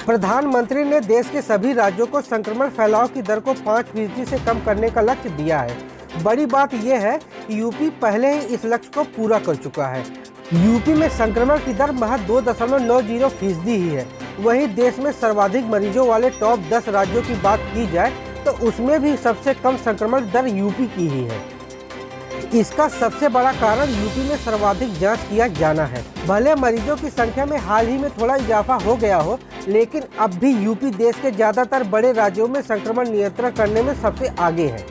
प्रधानमंत्री ने देश के सभी राज्यों को संक्रमण फैलाव की दर को 5% से कम करने का लक्ष्य दिया है। बड़ी बात यह है कि यूपी पहले ही इस लक्ष्य को पूरा कर चुका है। यूपी में संक्रमण की दर महज 2.90% ही है। वहीं देश में सर्वाधिक मरीजों वाले टॉप 10 राज्यों की बात की जाए तो उसमें भी सबसे कम संक्रमण दर यूपी की ही है। इसका सबसे बड़ा कारण यूपी में सर्वाधिक जांच किया जाना है। भले मरीजों की संख्या में हाल ही में थोड़ा इजाफा हो गया हो, लेकिन अब भी यूपी देश के ज्यादातर बड़े राज्यों में संक्रमण नियंत्रण करने में सबसे आगे है।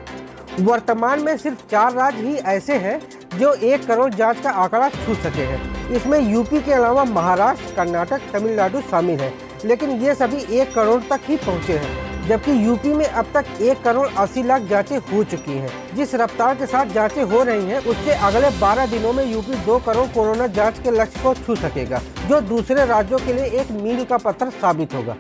वर्तमान में सिर्फ 4 राज्य ही ऐसे हैं जो 1 करोड़ जांच का आंकड़ा छू सके हैं। इसमें यूपी के अलावा महाराष्ट्र, कर्नाटक, तमिलनाडु शामिल है, लेकिन ये सभी 1 करोड़ तक ही पहुँचे हैं, जबकि यूपी में अब तक 1 करोड़ 80 लाख जांचें हो चुकी हैं। जिस रफ्तार के साथ जांचें हो रही हैं, उससे अगले 12 दिनों में यूपी 2 करोड़ कोरोना जांच के लक्ष्य को छू सकेगा, जो दूसरे राज्यों के लिए एक मील का पत्थर साबित होगा।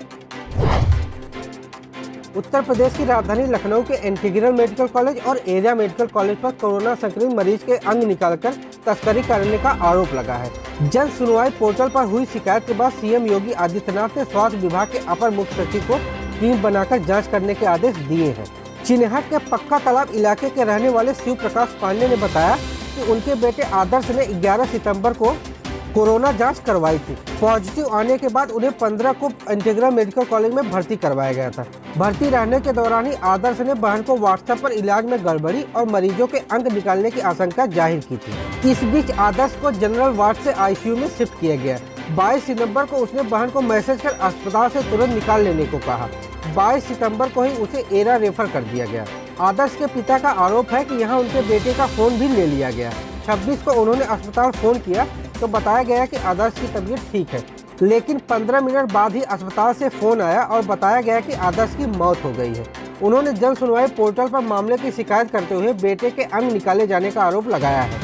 उत्तर प्रदेश की राजधानी लखनऊ के इंटीग्रल मेडिकल कॉलेज और एरिया मेडिकल कॉलेज पर कोरोना संक्रमित मरीज के अंग निकालकर तस्करी करने का आरोप लगा है। जन सुनवाई पोर्टल पर हुई शिकायत के बाद सीएम योगी आदित्यनाथ ने स्वास्थ्य विभाग के अपर मुख्य सचिव को टीम बनाकर जांच करने के आदेश दिए हैं। चिन्हट के पक्का तालाब इलाके के रहने वाले शिव प्रकाश पांडे ने बताया कि उनके बेटे आदर्श ने 11 सितंबर को कोरोना जांच करवाई थी। पॉजिटिव आने के बाद उन्हें 15 को इंटीग्रल मेडिकल कॉलेज में भर्ती करवाया गया था। भर्ती रहने के दौरान ही आदर्श ने बहन को व्हाट्सएप पर इलाज में गड़बड़ी और मरीजों के अंग निकालने की आशंका जाहिर की थी। इस बीच आदर्श को जनरल वार्ड से आईसीयू में शिफ्ट किया गया। 22 सितंबर को उसने बहन को मैसेज कर अस्पताल से तुरंत निकाल लेने को कहा। 22 सितंबर को ही उसे एरा रेफर कर दिया गया। आदर्श के पिता का आरोप है कि यहाँ उनके बेटे का फोन भी ले लिया गया। 26 को उन्होंने अस्पताल फोन किया तो बताया गया कि आदर्श की तबीयत ठीक है, लेकिन 15 मिनट बाद ही अस्पताल से फोन आया और बताया गया कि आदर्श की मौत हो गई है। उन्होंने जन सुनवाई पोर्टल पर मामले की शिकायत करते हुए बेटे के अंग निकाले जाने का आरोप लगाया है।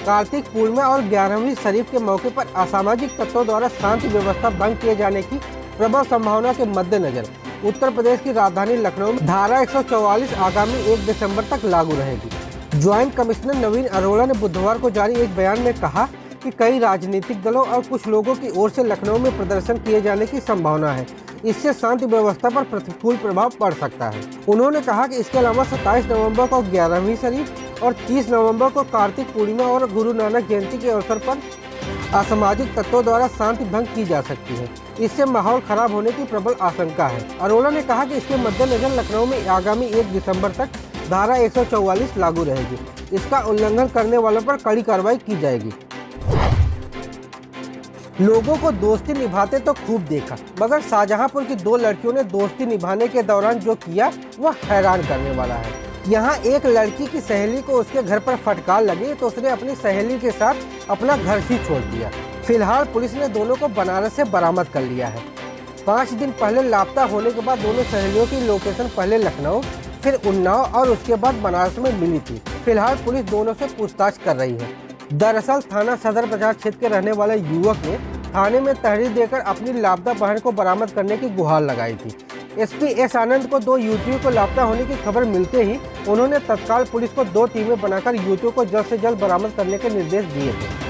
कार्तिक पूर्णिमा और 11वीं शरीफ के मौके पर असामाजिक तत्वों द्वारा शांति व्यवस्था भंग किए जाने की प्रबल संभावना के मद्देनजर उत्तर प्रदेश की राजधानी लखनऊ में धारा 144 आगामी 1 दिसंबर तक लागू रहेगी। ज्वाइंट कमिश्नर नवीन अरोड़ा ने बुधवार को जारी एक बयान में कहा कि कई राजनीतिक दलों और कुछ लोगों की ओर से लखनऊ में प्रदर्शन किए जाने की संभावना है। इससे शांति व्यवस्था पर प्रतिकूल प्रभाव पड़ सकता है। उन्होंने कहा कि इसके अलावा 27 नवंबर को 11वीं शरीफ और 30 नवंबर को कार्तिक पूर्णिमा और गुरु नानक जयंती के अवसर पर असामाजिक तत्वों द्वारा शांति भंग की जा सकती है। इससे माहौल खराब होने की प्रबल आशंका है। अरोड़ा ने कहा कि इसके मद्देनजर लखनऊ में आगामी 1 दिसंबर तक धारा 144 लागू रहेगी। इसका उल्लंघन करने वालों पर कड़ी कार्रवाई की जाएगी। लोगों को दोस्ती निभाते तो खूब देखा, मगर शाहजहांपुर की 2 लड़कियों ने दोस्ती निभाने के दौरान जो किया वह हैरान करने वाला है। यहाँ एक लड़की की सहेली को उसके घर पर फटकार लगी तो उसने अपनी सहेली के साथ अपना घर ही छोड़ दिया। फिलहाल पुलिस ने दोनों को बनारस से बरामद कर लिया है। 5 दिन पहले लापता होने के बाद दोनों सहेलियों की लोकेशन पहले लखनऊ, फिर उन्नाव और उसके बाद बनारस में मिली थी। फिलहाल पुलिस दोनों से पूछताछ कर रही है। दरअसल थाना सदर बाजार क्षेत्र के रहने वाले युवक ने थाने में तहरीर देकर अपनी लापता बहन को बरामद करने की गुहार लगाई थी। एसपी एस आनंद को 2 युवतियों को लापता होने की खबर मिलते ही उन्होंने तत्काल पुलिस को 2 टीमें बनाकर युवतियों को जल्द से जल्द बरामद करने के निर्देश दिए थे।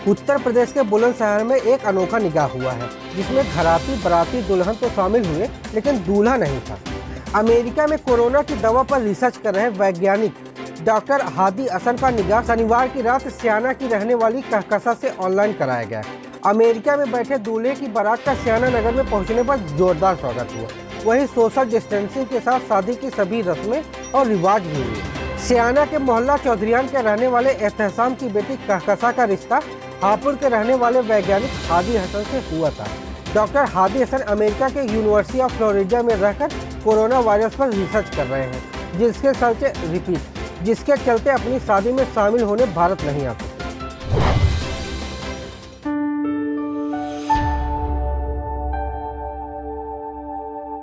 उत्तर प्रदेश के बुलंदशहर में एक अनोखा निकाह हुआ है, जिसमें घराती बाराती दुल्हन तो शामिल हुए, लेकिन दूल्हा नहीं था। अमेरिका में कोरोना की दवा पर रिसर्च कर रहे वैज्ञानिक डॉक्टर हादी हसन का निकाह शनिवार की रात सियाना की रहने वाली कहकशा से ऑनलाइन कराया गया। अमेरिका में बैठे दूल्हे की बारात का सियाना नगर में पहुंचने पर जोरदार स्वागत हुआ। वहीं सोशल डिस्टेंसिंग के साथ शादी की सभी रस्में और रिवाज भी हुए। सियाना के मोहल्ला चौधरियान के रहने वाले एहतसाम की बेटी कहकशा का रिश्ता हापुड़ के रहने वाले वैज्ञानिक हादी हसन से हुआ था। डॉक्टर हादी हसन अमेरिका के यूनिवर्सिटी ऑफ फ्लोरिडा में रहकर कोरोना वायरस पर रिसर्च कर रहे हैं, जिसके चलते अपनी शादी में शामिल होने भारत नहीं आते।